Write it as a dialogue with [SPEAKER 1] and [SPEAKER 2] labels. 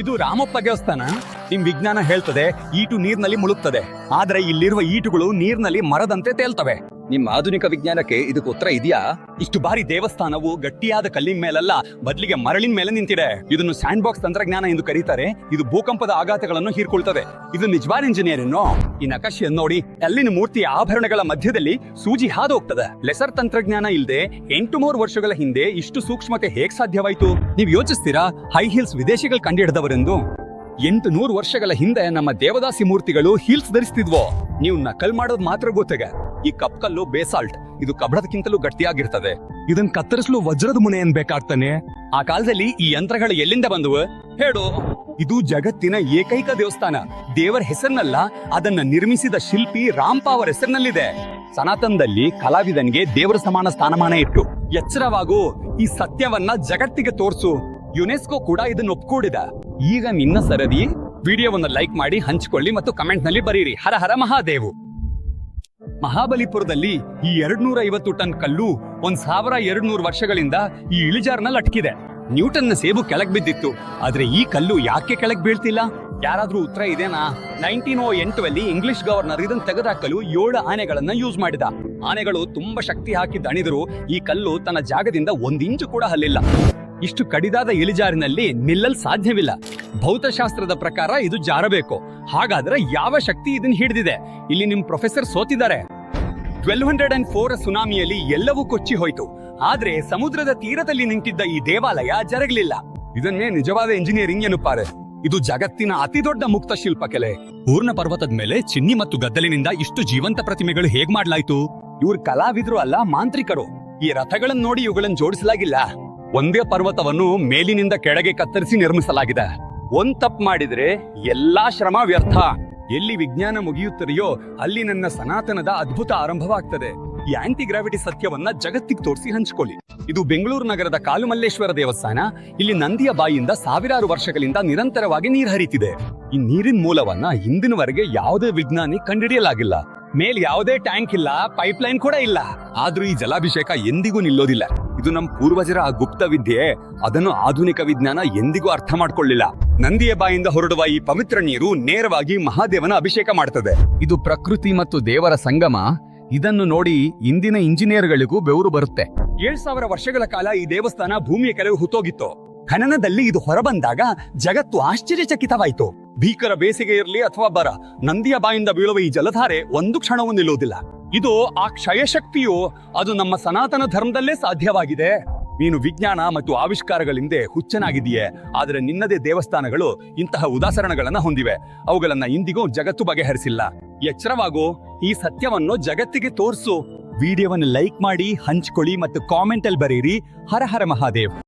[SPEAKER 1] ಇದು ರಾಮಪ್ಪ ದೇವಸ್ಥಾನ. ನಿಮ್ ವಿಜ್ಞಾನ ಹೇಳ್ತದೆ ಈಟು ನೀರ್ನಲ್ಲಿ ಮುಳುಗ್ತದೆ, ಆದ್ರೆ ಇಲ್ಲಿರುವ ಈಟುಗಳು ನೀರ್ನಲ್ಲಿ ಮರದಂತೆ ತೇಲ್ತವೆ.
[SPEAKER 2] ನಿಮ್ ಆಧುನಿಕ ವಿಜ್ಞಾನಕ್ಕೆ ಇದಕ್ಕೆ ಉತ್ತರ ಇದೆಯಾ?
[SPEAKER 1] ಇಷ್ಟು ಬಾರಿ ದೇವಸ್ಥಾನವು ಗಟ್ಟಿಯಾದ ಕಲ್ಲಿನ ಮೇಲಲ್ಲ, ಬದಲಿಗೆ ಮರಳಿನ ಮೇಲೆ ನಿಂತಿದೆ. ಇದನ್ನು ಸ್ಯಾಂಡ್ ಬಾಕ್ಸ್ ತಂತ್ರಜ್ಞಾನ ಎಂದು ಕರೀತಾರೆ. ಇದು ಭೂಕಂಪದ ಆಘಾತಗಳನ್ನು ಹೀರ್ಕೊಳ್ತದೆ. ಇದು ನಿಜವಾದ ಇಂಜಿನಿಯರಿಂಗ್. ಈ ನಕಾಶೆಯನ್ನು ನೋಡಿ, ಅಲ್ಲಿನ ಮೂರ್ತಿಯ ಆಭರಣಗಳ ಮಧ್ಯದಲ್ಲಿ ಸೂಜಿ ಹಾದು ಹೋಗ್ತದೆ. ಲೆಸರ್ ತಂತ್ರಜ್ಞಾನ ಇಲ್ಲದೆ 800 ವರ್ಷಗಳ ಹಿಂದೆ ಇಷ್ಟು ಸೂಕ್ಷ್ಮತೆ ಹೇಗ್ ಸಾಧ್ಯವಾಯ್ತು? ನೀವು ಯೋಚಿಸ್ತೀರಾ ಹೈ ಹೀಲ್ಸ್ ವಿದೇಶಿಗಳು ಕಂಡುಹಿಡಿದವರೆಂದು? 800 ವರ್ಷಗಳ ಹಿಂದೆ ನಮ್ಮ ದೇವದಾಸಿ ಮೂರ್ತಿಗಳು ಹೀಲ್ಸ್ ಧರಿಸ್ತಿದ್ವೋ? ನೀವು ನಕಲ್ ಮಾಡೋದು ಮಾತ್ರ ಗೊತ್ತಿಗೆ. ಈ ಕಪ್ಪು ಬೇಸಾಲ್ಟ್, ಇದು ಕಬ್ಬಣದಕ್ಕಿಂತಲೂ ಗಟ್ಟಿಯಾಗಿರ್ತದೆ. ಇದನ್ನ ಕತ್ತರಿಸಲು ವಜ್ರದ ಮುನೆ ಏನ್ ಬೇಕಾಗ್ತಾನೆ? ಆ ಕಾಲದಲ್ಲಿ ಈ ಯಂತ್ರಗಳು ಎಲ್ಲಿಂದ ಬಂದವು ಹೇಳು? ಇದು ಜಗತ್ತಿನ ಏಕೈಕ ದೇವಸ್ಥಾನ. ದೇವರ ಹೆಸರಿನಲ್ಲ, ಅದನ್ನ ನಿರ್ಮಿಸಿದ ಶಿಲ್ಪಿ ರಾಮಪ್ಪ ಅವರ ಹೆಸರಿನಲ್ಲಿದೆ. ಸನಾತನದಲ್ಲಿ ಕಲಾವಿದನಿಗೆ ದೇವರ ಸಮಾನ ಸ್ಥಾನಮಾನ ಇಟ್ಟು ಎಚ್ಚರವಾಗು. ಈ ಸತ್ಯವನ್ನ ಜಗತ್ತಿಗೆ ತೋರ್ಸು. ಯುನೆಸ್ಕೋ ಕೂಡ ಇದನ್ನ ಒಪ್ಕೊಂಡಿದೆ. ಈಗ ನಿನ್ನ ಸರದಿ. ವಿಡಿಯೋವನ್ನು ಲೈಕ್ ಮಾಡಿ, ಹಂಚಿಕೊಳ್ಳಿ ಮತ್ತು ಕಮೆಂಟ್ ನಲ್ಲಿ ಬರೀರಿ ಹರ ಹರ ಮಹಾದೇವು. ಮಹಾಬಲಿಪುರದಲ್ಲಿ ಈ 250 ಟನ್ ಕಲ್ಲು 1200 ವರ್ಷಗಳಿಂದ ಈ ಇಳಿಜಾರ್ನಲ್ಲಿ ಅಟಕಿದೆ. ನ್ಯೂಟನ್ನ ಸೇಬು ಕೆಳಗ್ ಬಿದ್ದಿತ್ತು, ಆದ್ರೆ ಈ ಕಲ್ಲು ಯಾಕೆ ಕೆಳಗ್ ಬೀಳ್ತಿಲ್ಲ? ಯಾರಾದ್ರೂ ಉತ್ತರ ಇದೇನಾ? 1908 ಇಂಗ್ಲಿಷ್ ಗವರ್ನರ್ ಇದನ್ನ ತೆಗೆದಾಕಲು 7 ಆನೆಗಳನ್ನ ಯೂಸ್ ಮಾಡಿದ. ಆನೆಗಳು ತುಂಬಾ ಶಕ್ತಿ ಹಾಕಿ ದಣಿದ್ರು ಈ ಕಲ್ಲು ತನ್ನ ಜಾಗದಿಂದ 1 ಇಂಚು ಕೂಡ ಹಲ್ಲಿಲ್ಲ. ಇಷ್ಟು ಕಡಿದಾದ ಇಳಿಜಾರಿನಲ್ಲಿ ನಿಲ್ಲಲ್ ಸಾಧ್ಯವಿಲ್ಲ. ಭೌತಶಾಸ್ತ್ರದ ಪ್ರಕಾರ ಇದು ಜಾರಬೇಕು. ಹಾಗಾದ್ರೆ ಯಾವ ಶಕ್ತಿ ಇದನ್ನ ಹಿಡಿದಿದೆ? ಇಲ್ಲಿ ನಿಮ್ ಪ್ರೊಫೆಸರ್ ಸೋತಿದ್ದಾರೆ. 1204 ಸುನಾಮಿಯಲ್ಲಿ ಎಲ್ಲವೂ ಕೊಚ್ಚಿ ಹೋಯ್ತು, ಆದ್ರೆ ಸಮುದ್ರದ ತೀರದಲ್ಲಿ ನಿಂತಿದ್ದ ಈ ದೇವಾಲಯ ಜರಗಲಿಲ್ಲ. ಇದನ್ನೇ ನಿಜವಾದ ಇಂಜಿನಿಯರಿಂಗ್ ಎನ್ನುತ್ತಾರೆ. ಇದು ಜಗತ್ತಿನ ಅತಿ ದೊಡ್ಡ ಮುಕ್ತ ಶಿಲ್ಪ ಕಲೆ. ಪೂರ್ಣ ಪರ್ವತದ ಮೇಲೆ ಚಿನ್ನಿ ಮತ್ತು ಗದ್ದಲಿನಿಂದ ಇಷ್ಟು ಜೀವಂತ ಪ್ರತಿಮೆಗಳು ಹೇಗ್ ಮಾಡ್ಲಾಯ್ತು? ಇವ್ರು ಕಲಾವಿದ್ರು ಅಲ್ಲ, ಮಾಂತ್ರಿಕರು. ಈ ರಥಗಳನ್ನ ನೋಡಿ ಇವುಗಳನ್ನು ಜೋಡಿಸಲಾಗಿಲ್ಲ. ಒಂದೇ ಪರ್ವತವನ್ನು ಮೇಲಿನಿಂದ ಕೆಳಗೆ ಕತ್ತರಿಸಿ ನಿರ್ಮಿಸಲಾಗಿದೆ. ಒಂದ್ ತಪ್ಪು ಮಾಡಿದ್ರೆ ಎಲ್ಲಾ ಶ್ರಮ ವ್ಯರ್ಥ. ಎಲ್ಲಿ ವಿಜ್ಞಾನ ಮುಗಿಯುತ್ತದೆಯೋ ಅಲ್ಲಿ ನನ್ನ ಸನಾತನದ ಅದ್ಭುತ ಆರಂಭವಾಗ್ತದೆ. ಈ ಆಂಟಿ ಗ್ರಾವಿಟಿ ಸತ್ಯವನ್ನ ಜಗತ್ತಿಗೆ ತೋರಿಸಿ ಹಂಚಿಕೊಳ್ಳಿ. ಇದು ಬೆಂಗಳೂರು ನಗರದ ಕಾಲುಮಲ್ಲೇಶ್ವರ ದೇವಸ್ಥಾನ. ಇಲ್ಲಿ ನಂದಿಯ ಬಾಯಿಯಿಂದ ಸಾವಿರಾರು ವರ್ಷಗಳಿಂದ ನಿರಂತರವಾಗಿ ನೀರು ಹರಿತಿದೆ. ಈ ನೀರಿನ ಮೂಲವನ್ನ ಇಂದಿನವರೆಗೆ ಯಾವುದೇ ವಿಜ್ಞಾನಿ ಕಂಡುಹಿಡಿಯಲಾಗಿಲ್ಲ. ಮೇಲ್ ಯಾವುದೇ ಟ್ಯಾಂಕ್ ಇಲ್ಲ, ಪೈಪ್ ಲೈನ್ ಕೂಡ ಇಲ್ಲ. ಆದ್ರೂ ಈ ಜಲಾಭಿಷೇಕ ಎಂದಿಗೂ ನಿಲ್ಲೋದಿಲ್ಲ. ಇದು ನಮ್ಮ ಪೂರ್ವಜರ ಗುಪ್ತ ವಿದ್ಯೆ. ಅದನ್ನು ಆಧುನಿಕ ವಿಜ್ಞಾನ ಎಂದಿಗೂ ಅರ್ಥ ಮಾಡ್ಕೊಳ್ಳಿಲ್ಲ. ನಂದಿಯ ಬಾಯಿಂದ ಹೊರಡುವ ಈ ಪವಿತ್ರ ನೀರು ನೇರವಾಗಿ ಮಹಾದೇವನ ಅಭಿಷೇಕ ಮಾಡ್ತದೆ. ಇದು ಪ್ರಕೃತಿ ಮತ್ತು ದೇವರ ಸಂಗಮ. ಇದನ್ನು ನೋಡಿ ಇಂದಿನ ಇಂಜಿನಿಯರ್ಗಳಿಗೂ ಬೆವರು ಬರುತ್ತೆ. 7000 ವರ್ಷಗಳ ಕಾಲ ಈ ದೇವಸ್ಥಾನ ಭೂಮಿಯ ಕೆಳಗೆ ಹುತ್ತೋಗಿತ್ತು. ಖನನದಲ್ಲಿ ಇದು ಹೊರಬಂದಾಗ ಜಗತ್ತು ಆಶ್ಚರ್ಯಚಕಿತವಾಯಿತು. ಭೀಕರ ಬೇಸಿಗೆ ಇರಲಿ ಅಥವಾ ಬರ, ನಂದಿಯ ಬಾಯಿಂದ ಬೀಳುವ ಈ ಜಲಧಾರೆ ಒಂದು ಕ್ಷಣವೂ ನಿಲ್ಲುವುದಿಲ್ಲ. ಇದು ಆ ಕ್ಷಯ ಶಕ್ತಿಯು, ಅದು ನಮ್ಮ ಸನಾತನ ಧರ್ಮದಲ್ಲೇ ಸಾಧ್ಯವಾಗಿದೆ. ನೀನು ವಿಜ್ಞಾನ ಮತ್ತು ಆವಿಷ್ಕಾರಗಳಿಂದ ಹುಚ್ಚನಾಗಿದೆಯೇ, ಆದರೆ ನಿನ್ನದೇ ದೇವಸ್ಥಾನಗಳು ಇಂತಹ ಉದಾಹರಣೆಗಳನ್ನ ಹೊಂದಿವೆ. ಅವುಗಳನ್ನ ಇಂದಿಗೂ ಜಗತ್ತು ಬಗೆಹರಿಸಿಲ್ಲ. ಎಚ್ಚರವಾಗೋ, ಈ ಸತ್ಯವನ್ನು ಜಗತ್ತಿಗೆ ತೋರಿಸು. ವಿಡಿಯೋವನ್ನು ಲೈಕ್ ಮಾಡಿ, ಹಂಚಿಕೊಳ್ಳಿ ಮತ್ತು ಕಾಮೆಂಟ್ ಅಲ್ಲಿ ಬರೀರಿ ಹರ ಹರ ಮಹಾದೇವ್.